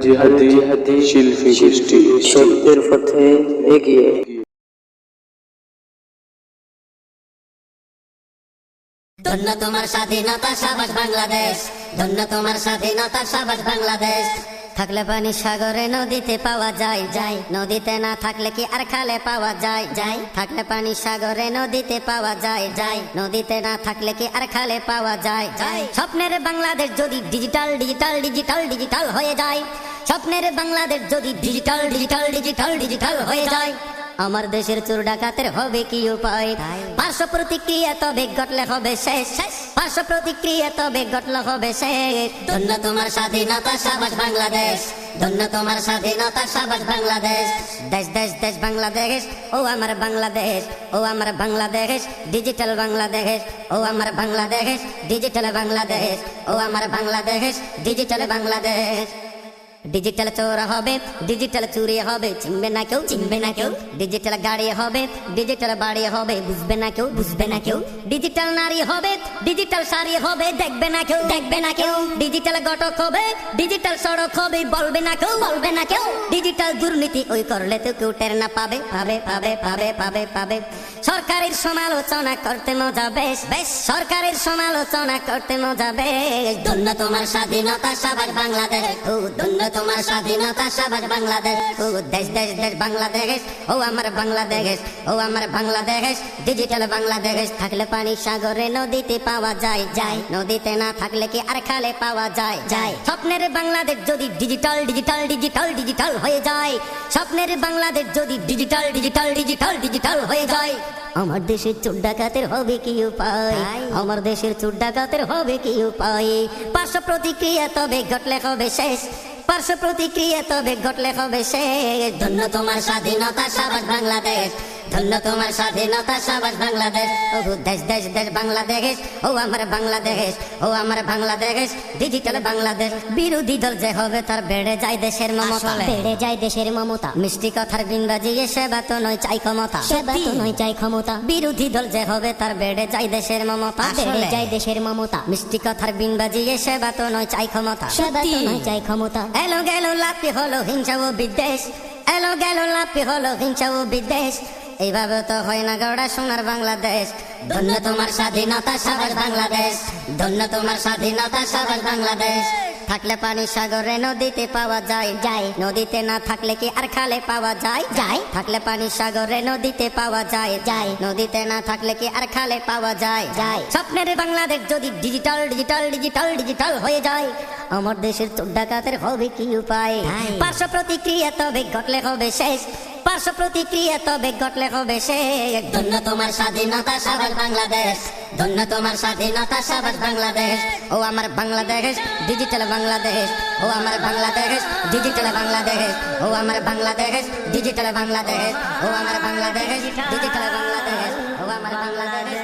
জিহাদি শিল্পী গোষ্ঠী সত্যের পথে এগিয়ে। ধন্য তোমার স্বাধীনতা সাবাস বাংলাদেশ, ধন্য তোমার স্বাধীনতা সাবাস বাংলাদেশ। থাকলে পানি সাগরে নদীতে পাওয়া যায়, যায় নদীতে না থাকলে কি আর খালে পাওয়া যায়, যায় থাকলে পানি সাগরে নদীতে পাওয়া যায়, যায় নদীতে না থাকলে কি আর খালে পাওয়া যায়, যায় স্বপ্নের বাংলাদেশ যদি ডিজিটাল ডিজিটাল ডিজিটাল ডিজিটাল হয়ে যায়, স্বপ্নের বাংলাদেশ যদি ডিজিটাল ডিজিটাল ডিজিটাল ডিজিটাল হয়ে যায়, আমার দেশের চোর ডাকাতের হবে কি উপায়? পার্শ্ব প্রতিক্রিয়া তবে ঘটলে হবে শেষ, পার্শ্ব প্রতিক্রিয়া তবে ঘটলে হবে শেষ। ধন্য তোমার স্বাধীনতা সাবাস বাংলাদেশ, ধন্য তোমার স্বাধীনতা সাবাস বাংলাদেশ। দেশ দেশ দেশ বাংলাদেশ, ও আমার বাংলাদেশ, ও আমার বাংলাদেশ ডিজিটাল বাংলাদেশ, ও আমার বাংলাদেশ ডিজিটাল বাংলাদেশ, ও আমার বাংলাদেশ ডিজিটাল বাংলাদেশ। ডিজিটাল চোর হবে, ডিজিটাল চুরি হবে, চিনবে না কেউ, চিনবে না কেউ। ডিজিটাল গাড়ি হবে, ডিজিটাল বাড়ি হবে, বুঝবে না কেউ, বুঝবে না কেউ। ডিজিটাল নারী হবে, ডিজিটাল শাড়ি হবে, দেখবে না কেউ, দেখবে না কেউ। ডিজিটাল ঘটক হবে, ডিজিটাল সড়ক হবে, বলবে না কেউ, বলবে না কেউ। ডিজিটাল দুর্নীতি ওই করলে তো কেউ টের না পাবে, পাবে পাবে পাবে পাবে পাবে। সরকারের সমালোচনা করতে মজা বেশ, বেশ সরকারের সমালোচনা করতে মজা বেশ। ধন্য তোমার স্বাধীনতা সাবাস বাংলাদেশ, ও ধন্য তোমার স্বাধীনতা সাবাস বাংলাদেশ। ও দেশ দেশ দেশ বাংলাদেশ, ও আমার বাংলাদেশ, ও আমার বাংলাদেশ ডিজিটাল বাংলাদেশ। থাকলে পানি সাগরে নদীতে পাওয়া যায়, যায় নদীতে না থাকলে কি আর খালে পাওয়া যায়, যায় স্বপ্নের বাংলাদেশ যদি ডিজিটাল ডিজিটাল ডিজিটাল ডিজিটাল হয়ে যায়, স্বপ্নের বাংলাদেশ যদি ডিজিটাল ডিজিটাল ডিজিটাল ডিজিটাল হয়ে যায়, আমার দেশের চোর ডাকাতের হবে কি উপায়? আমার দেশের চোর ডাকাতের হবে কি উপায়? পার্শ্ব প্রতিক্রিয়া তবে ঘটলে হবে শেষ, পার্শ্ব প্রতিক্রিয়া তবে ঘটলে হবে শেষ। ধন্য তোমার স্বাধীনতা সাবাস বাংলাদেশ, ধন্য তোমার স্বাধীনতা সাবাস বাংলাদেশ। ও দেশ দেশ দেশ বাংলাদেশ, ও আমার বাংলাদেশ, ও আমার বাংলাদেশ ডিজিটাল বাংলাদেশ। বিরোধী দল যে হবে তার বেড়ে যায় দেশের মমতা, বেড়ে যায় দেশের মমতা। মিষ্টি কথার বিন্দাজি সেবা তো নয় চাই ক্ষমতা, সেবা তো নয় চাই ক্ষমতা। বিরোধী দল যে হবে তার বেড়ে যায় দেশের মমতা, বেড়ে যায় দেশের মমতা। মিষ্টি কথার বিন্দাজি সেবা তো নয় চাই ক্ষমতা, সেবা তো নয় চাই ক্ষমতা। এলো গেল লাপি হলো হিংসা ও বিদ্বেষ, এলো গেল লাপি হলো হিংসা ও বিদ্বেষ। এইভাবে তো হয় না গড়া সোনার বাংলাদেশ। ধন্য তোমার স্বাধীনতা সাবাস বাংলাদেশ, ধন্য তোমার স্বাধীনতা সাবাস বাংলাদেশ। থাকলে পানি সাগরে নদীতে পাওয়া যায়, যায় নদীতে না থাকলে কি আর খালে পাওয়া যায়, যায় থাকলে পানি সাগরে নদীতে পাওয়া যায়, যায় নদীতে না থাকলে কি আর খালে পাওয়া যায়, যায় স্বপ্নের বাংলাদেশ যদি ডিজিটাল ডিজিটাল ডিজিটাল ডিজিটাল হয়ে যায়, আমার দেশের চোর ডাকাতের হবে কি উপায়? পার্শ্ব প্রতিক্রিয়া তবে ঘটলে হবে শেষ, পার্শ্ব প্রতিক্রিয়া তবে ঘটলে হবে শেষ। ধন্য তোমার স্বাধীনতা সাবাস বাংলাদেশ, ধন্য তোমার স্বাধীনতা সাবাস বাংলাদেশ। ও আমার বাংলাদেশ ডিজিটাল বাংলাদেশ, ও আমার বাংলাদেশ ডিজিটাল বাংলাদেশ, ও আমার বাংলাদেশ ডিজিটাল বাংলাদেশ, ও আমার বাংলাদেশ ডিজিটাল বাংলাদেশ, ও আমার বাংলাদেশ।